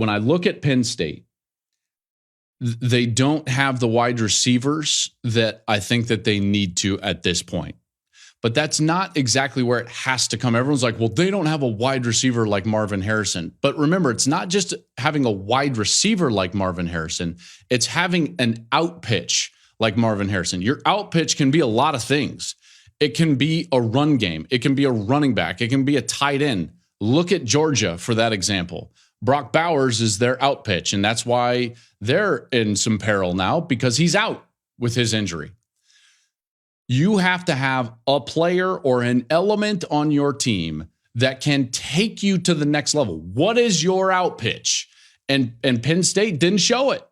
when I look at Penn State, they don't have the wide receivers that I think that they need to at this point. But that's not exactly where it has to come. Everyone's like, well, they don't have a wide receiver like Marvin Harrison. But remember, it's not just having a wide receiver like Marvin Harrison. It's having an out pitch like Marvin Harrison. Your out pitch can be a lot of things. It can be a run game. It can be a running back. It can be a tight end. Look at Georgia for that example. Brock Bowers is their out pitch, and that's why they're in some peril now because he's out with his injury. You have to have a player or an element on your team that can take you to the next level. What is your out pitch? And Penn State didn't show it.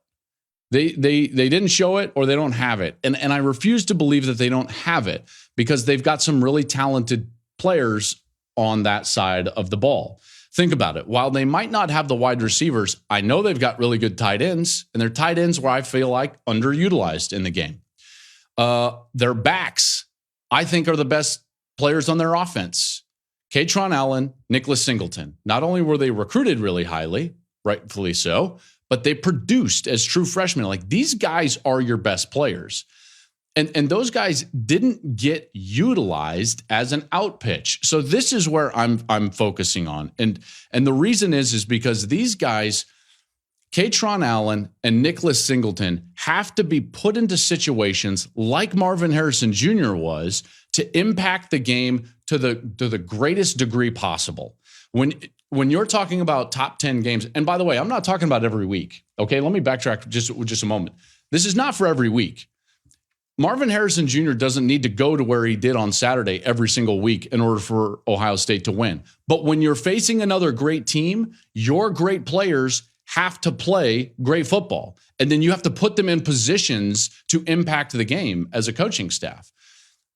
They didn't show it, or they don't have it. And I refuse to believe that they don't have it because they've got some really talented players on that side of the ball. Think about it. While they might not have the wide receivers, I know they've got really good tight ends, and they're tight ends where I feel like underutilized in the game. Their backs, I think, are the best players on their offense. Katron Allen, Nicholas Singleton. Not only were they recruited really highly, rightfully so, but they produced as true freshmen. Like, these guys are your best players. And those guys didn't get utilized as an out pitch. So this is where I'm focusing on. And the reason is because these guys, Katron Allen and Nicholas Singleton, have to be put into situations like Marvin Harrison Jr. was to impact the game to the greatest degree possible. When you're talking about top 10 games, and by the way, I'm not talking about every week. Okay, let me backtrack just a moment. This is not for every week. Marvin Harrison Jr. doesn't need to go to where he did on Saturday every single week in order for Ohio State to win. But when you're facing another great team, your great players have to play great football. And then you have to put them in positions to impact the game as a coaching staff.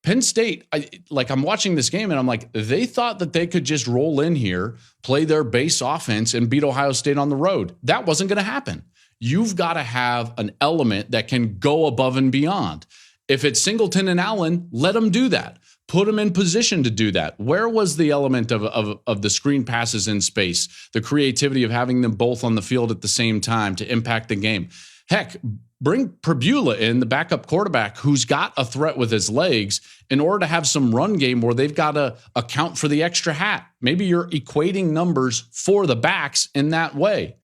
Penn State, I'm watching this game and I'm like, they thought that they could just roll in here, play their base offense, and beat Ohio State on the road. That wasn't going to happen. You've got to have an element that can go above and beyond. If it's Singleton and Allen, let them do that. Put them in position to do that. Where was the element of the screen passes in space, the creativity of having them both on the field at the same time to impact the game? Heck, bring Prebula in, the backup quarterback, who's got a threat with his legs, in order to have some run game where they've got to account for the extra hat. Maybe you're equating numbers for the backs in that way.